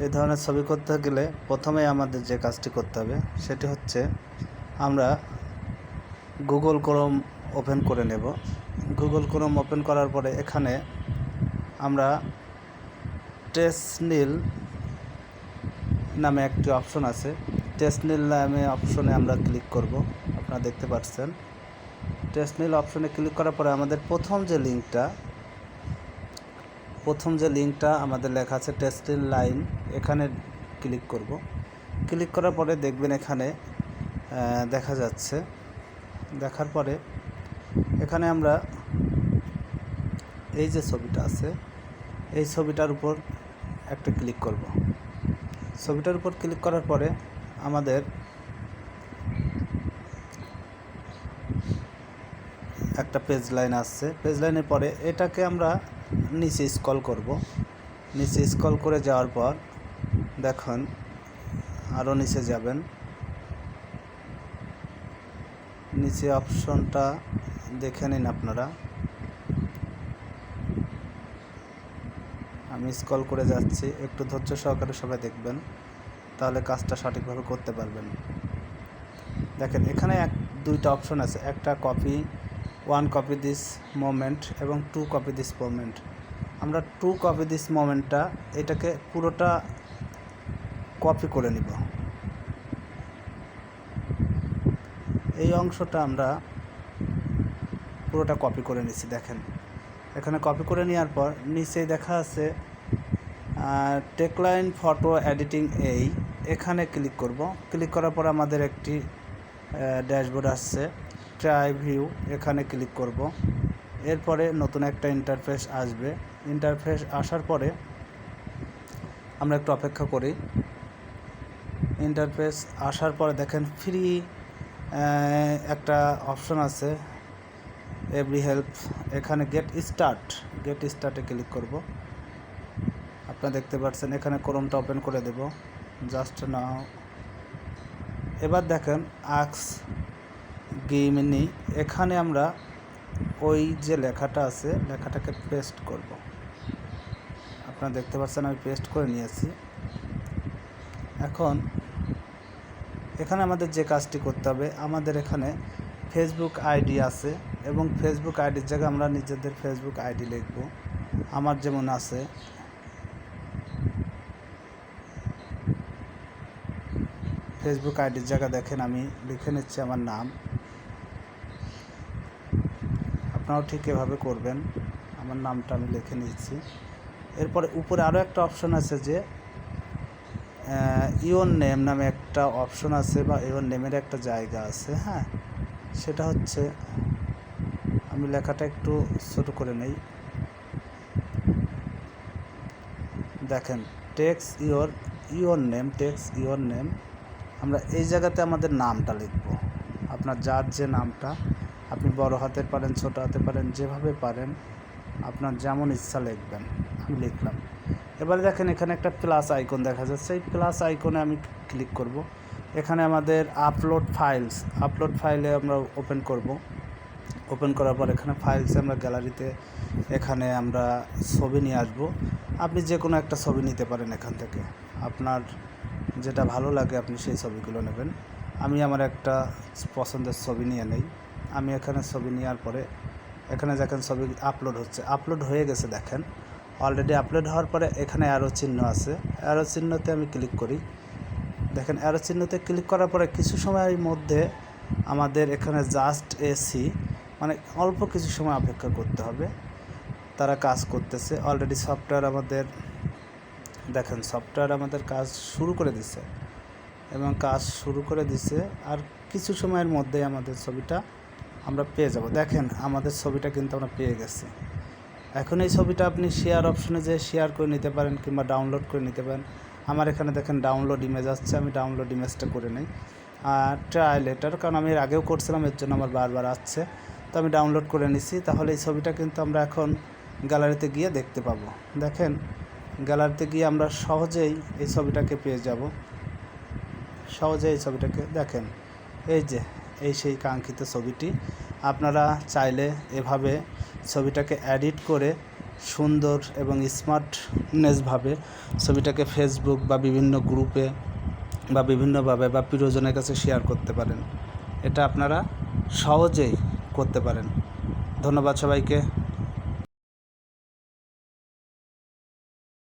এই ধরনের ছবি করতে গেলে প্রথমেই আমাদের যে কাজটি করতে হবে সেটি হচ্ছে আমরা গুগল ক্রোম ওপেন করে নেব। গুগল ক্রোম ওপেন করার পরে এখানে আমরা টেসনিল নামে একটি অপশন আছে। টেসনিল নামে অপশনে আমরা ক্লিক করব। আপনারা দেখতে পাচ্ছেন টেসনিল অপশনে ক্লিক করার পরে আমাদের প্রথম যে লিঙ্কটা আমাদের লেখা আছে টেসনিল লাইন, এখানে ক্লিক করব। ক্লিক করার পরে দেখবেন এখানে দেখা যাচ্ছে। দেখার পরে এখানে আমরা এই যে ছবিটা আছে এই ছবিটার উপর একটা ক্লিক করব। ছবিটার উপর ক্লিক করার পরে আমাদের একটা পেজ লাইন আসছে। পেজ লাইনের পরে এটাকে আমরা নিচে স্ক্রল করব। নিচে স্ক্রল করে যাওয়ার পর দেখুন আরও নিচে যাবেন। নিচে অপশনটা দেখে নিন আপনারা। আমি স্ক্রল করে যাচ্ছি, একটু ধৈর্য সহকারে সবাই দেখবেন, তাহলে কাজটা সঠিকভাবে করতে পারবেন। দেখেন এখানে দুইটা অপশন আছে, একটা কপি, 1 কপি দিস মোমেন্ট এবং 2 কপি দিস মোমেন্ট। আমরা 2 কপি দিস মোমেন্টটা এটাকে পুরোটা কপি করে নিব। এই অংশটা আমরা পুরোটা কপি করে নিচ্ছি। দেখেন এখানে কপি করে নেওয়ার পর নিচেই দেখা আছে টেকলাইন ফটো এডিটিং, এখানে ক্লিক করব। ক্লিক করার পর আমাদের একটি ড্যাশবোর্ড আসছে, ট্রাই ভিউ, এখানে ক্লিক করব। এরপরে নতুন একটা ইন্টারফেস আসবে। ইন্টারফেস আসার পরে আমরা একটু অপেক্ষা করি। ইন্টারফেস আসার পরে দেখেন ফ্রি একটা অপশন আছে, এভরি হেল্প, এখানে গেট স্টার্টে ক্লিক করব। আপনারা দেখতে পাচ্ছেন এখানে ক্রোমটা ওপেন করে দেব, জাস্ট নাও। এবার দেখেন আক্স গিমিনি, এখানে আমরা ওই যে লেখাটা আছে লেখাটাকে পেস্ট করব। আপনারা দেখতে পাচ্ছেন আমি পেস্ট করে নিয়েছি। এখন এখানে আমাদের যে কাজটি করতে হবে, আমাদের এখানে ফেসবুক আইডি আছে এবং ফেসবুক আইডির জায়গায় আমরা নিজেদের ফেসবুক আইডি লিখব। আমার যেমন আছে ফেসবুক আইডির জায়গা দেখেন আমি লিখে নিচ্ছি আমার নাম। আপনারাও ঠিক এভাবে করবেন। আমার নামটা আমি লিখে নিচ্ছি। এরপরে উপরে আরও একটা অপশন আছে যে ইওর নেম নামে একটা অপশন আছে, বা ইওর নেমের একটা জায়গা আছে। হ্যাঁ, সেটা হচ্ছে আমি লেখাটা একটু ছোট করে নেই। দেখেন টেক্সট ইওর নেম, আমরা এই জায়গাতে আমাদের নামটা লিখব। আপনার যার যে নামটা, আপনি বড় হাতের পারেন, ছোট হাতে পারেন, যেভাবে পারেন আপনার যেমন ইচ্ছা লিখবেন। আমি লিখলাম। এবারে দেখেন এখানে একটা প্লাস আইকন দেখা যাচ্ছে, এই প্লাস আইকনে আমি ক্লিক করব। এখানে আমাদের আপলোড ফাইলে আমরা ওপেন করব। ওপেন করার পর এখানে ফাইলসে আমরা গ্যালারিতে এখানে আমরা ছবি নিয়ে আসব। আপনি যে কোনো একটা ছবি নিতে পারেন এখান থেকে, আপনার যেটা ভালো লাগে আপনি সেই ছবিগুলো নেবেন। আমি আমার একটা পছন্দের ছবি নিয়ে নেই। আমি এখানে ছবি নেওয়ার পরে এখানে দেখেন ছবি আপলোড হয়ে গেছে। দেখেন অলরেডি আপলোড হওয়ার পরে এখানে অ্যারো চিহ্ন আছে, অ্যারো চিহ্নতে আমি ক্লিক করি। দেখেন অ্যারো চিহ্নতে ক্লিক করার পরে কিছু সময়ের মধ্যে আমাদের এখানে জাস্ট এসি, মানে অল্প কিছু সময় অপেক্ষা করতে হবে। তারা কাজ করতেছে অলরেডি। সফটওয়্যার আমাদের কাজ শুরু করে দিছে আর কিছু সময়ের মধ্যেই আমাদের ছবিটা আমরা পেয়ে যাব। দেখেন আমাদের ছবিটা কিন্তু আমরা পেয়ে গেছি। এখন এই ছবিটা আপনি শেয়ার অপশনে যেয়ে শেয়ার করে নিতে পারেন কিংবা ডাউনলোড করে নিতে পারেন। আমার এখানে দেখেন ডাউনলোড ইমেজ আসছে, আমি ডাউনলোড ইমেজটা করে নিই। আর ট্রাই লেটার, কারণ আমি এর আগেও করছিলাম, এর জন্য আমার বারবার আসছে, তো আমি ডাউনলোড করে নিছি। তাহলে এই ছবিটা কিন্তু আমরা এখন গ্যালারিতে গিয়ে দেখতে পাবো। দেখেন গ্যালারিতে গিয়ে আমরা সহজেই এই ছবিটাকে পেয়ে যাব। দেখেন এই সেই কাঙ্ক্ষিত ছবিটি। আপনারা চাইলে এভাবে ছবিটাকে এডিট করে সুন্দর এবং স্মার্টনেসভাবে ছবিটাকে ফেসবুক বা বিভিন্ন গ্রুপে বা বিভিন্নভাবে বা প্রিয়জনের কাছে শেয়ার করতে পারেন। এটা আপনারা সহজেই করতে পারেন। ধন্যবাদ সবাইকে।